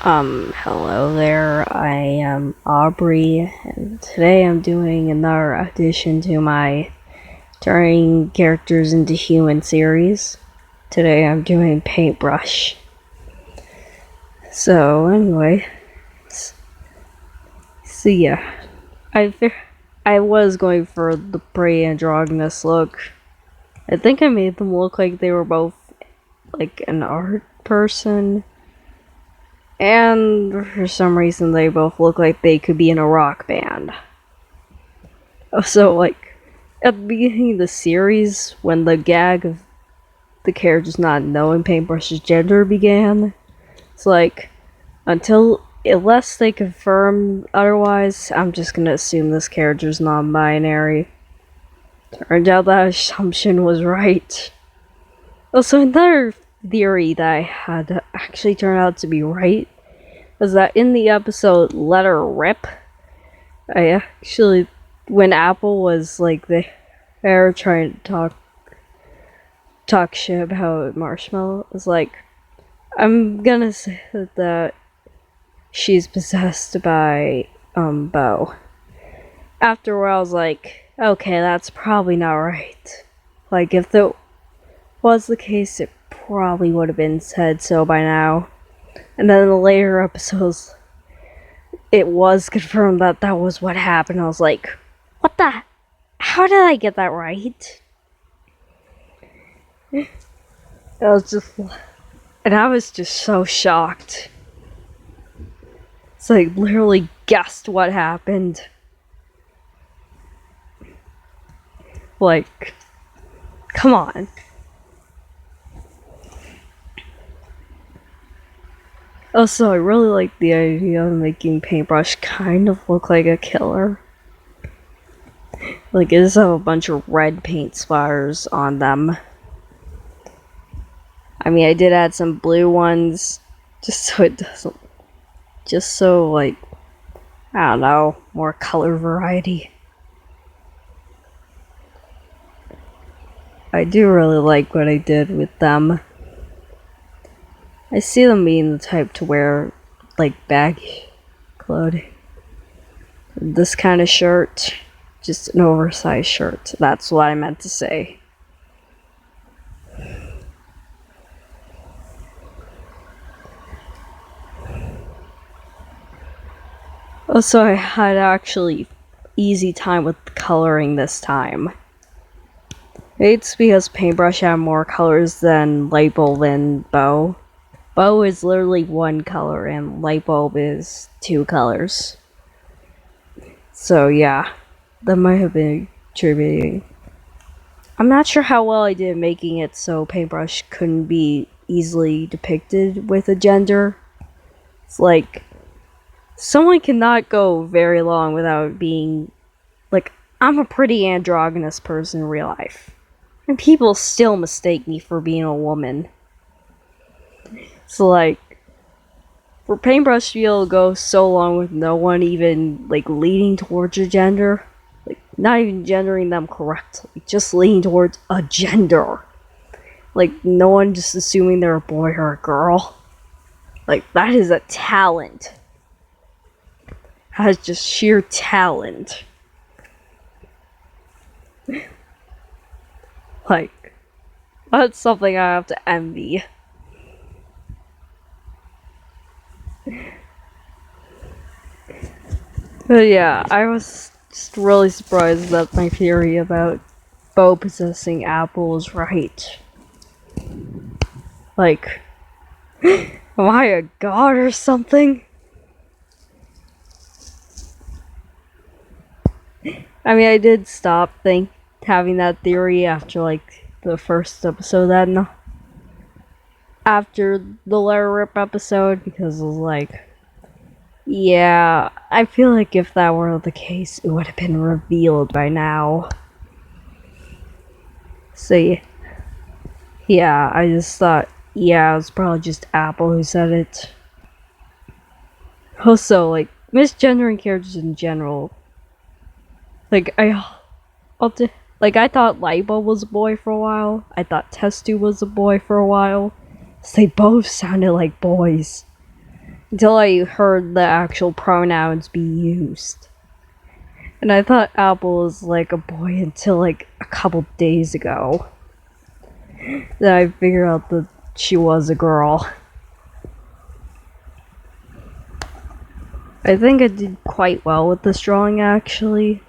Hello there, I am Aubrey, and today I'm doing another addition to my turning characters into human series. Today I'm doing paintbrush. So, anyway, so yeah, I was going for the pretty androgynous look. I think I made them look like they were both, like, an art person. And for some reason, they both look like they could be in a rock band. So, like, at the beginning of the series, when the gag of the characters not knowing Paintbrush's gender began, it's like, unless they confirm otherwise, I'm just gonna assume this character's non-binary. Turned out that assumption was right. Also, another theory that I had actually turned out to be right was that in the episode Let Her Rip, when Apple was like they're trying to talk shit about Marshmallow, it was like, I'm gonna say that she's possessed by Bo. After a while, I was like, okay, that's probably not right. Like, if that was the case, it probably would have been said so by now. And then in the later episodes, it was confirmed that that was what happened. I was like, what the? How did I get that right? I was just so shocked. It's like, literally guessed what happened. Like, come on. Also, I really like the idea of making Paintbrush kind of look like a killer. Like, it does have a bunch of red paint splatters on them. I mean, I did add some blue ones, just so, like, I don't know, more color variety. I do really like what I did with them. I see them being the type to wear, like, baggy clothing. This kind of shirt, just an oversized shirt. That's what I meant to say. Also, I had actually easy time with coloring this time. It's because Paintbrush had more colors than Lightbulb and Bow. Bow is literally one color and Lightbulb is two colors. So yeah, that might have been contributing. I'm not sure how well I did making it so Paintbrush couldn't be easily depicted with a gender. It's like, someone cannot go very long without being, like, I'm a pretty androgynous person in real life. And people still mistake me for being a woman. So, like, for Paintbrush to be able to go so long with no one even, like, leaning towards a gender, like, not even gendering them correctly, just leaning towards a gender. Like, no one just assuming they're a boy or a girl. Like, that is a talent. That is just sheer talent. Like, that's something I have to envy. But yeah, I was just really surprised that my theory about Bo possessing Apple is right. Like, am I a god or something? I mean, I did stop having that theory after, like, the first episode then. After the Let Her Rip episode, because it was like, yeah, I feel like if that were the case, it would have been revealed by now. So, yeah, I just thought, yeah, it was probably just Apple who said it. Also, like, misgendering characters in general. Like, I thought Lightbulb was a boy for a while. I thought Test Tube was a boy for a while. So they both sounded like boys. until I heard the actual pronouns be used. And I thought Apple was like a boy until like a couple days ago. Then I figured out that she was a girl. I think I did quite well with this drawing, actually.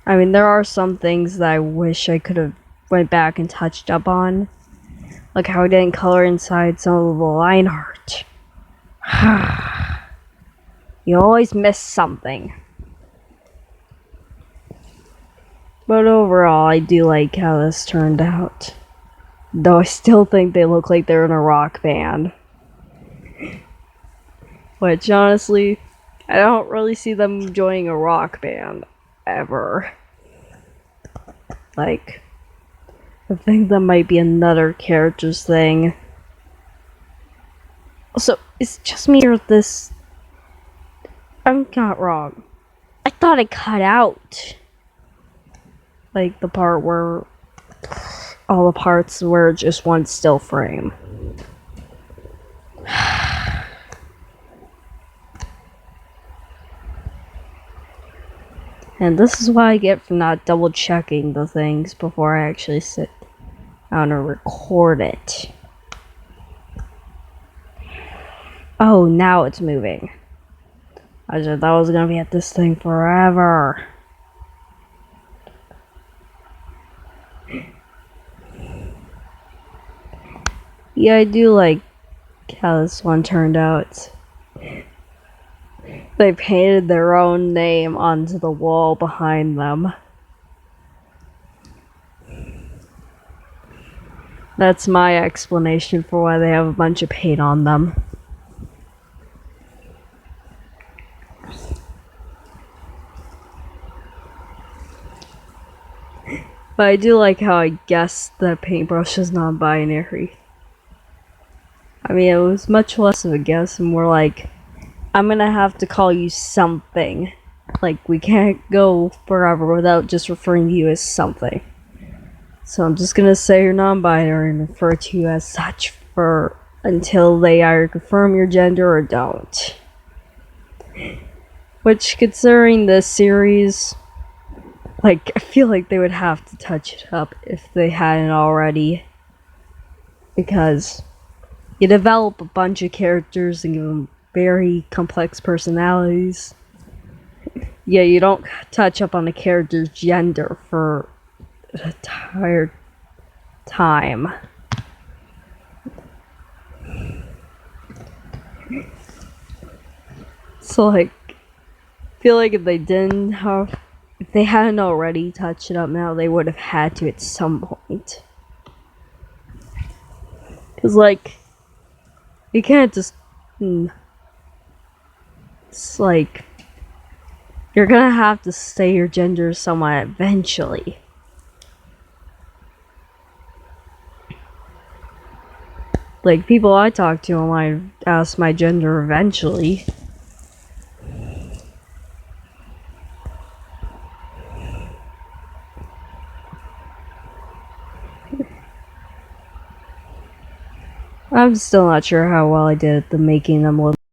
I mean, there are some things that I wish I could have went back and touched up on. Like how I didn't color inside some of the line art. You always miss something. But overall, I do like how this turned out. Though I still think they look like they're in a rock band. Which, honestly, I don't really see them joining a rock band. Ever. Like, I think that might be another character's thing. Also, is it just me or this... I'm not wrong. I thought it cut out. Like, the part where... all the parts were just one still frame. And this is what I get for not double checking the things before I actually sit down and record it. Oh, now it's moving. I just thought I was gonna be at this thing forever. Yeah, I do like how this one turned out. They painted their own name onto the wall behind them. That's my explanation for why they have a bunch of paint on them. But I do like how I guessed that paintbrush is non-binary. I mean, it was much less of a guess and more like, I'm gonna have to call you something. Like, we can't go forever without just referring to you as something. So I'm just gonna say you're non-binary and refer to you as such for until they either confirm your gender or don't. Which, considering this series, like, I feel like they would have to touch it up if they hadn't already. Because you develop a bunch of characters and give them very complex personalities. Yeah, you don't touch up on a character's gender for an entire time. So, like, I feel like if they hadn't already touched it up now, they would have had to at some point. Because, like, you can't just... It's like... You're gonna have to say your gender somewhat eventually. Like, people I talk to online ask my gender eventually. I'm still not sure how well I did at the making them look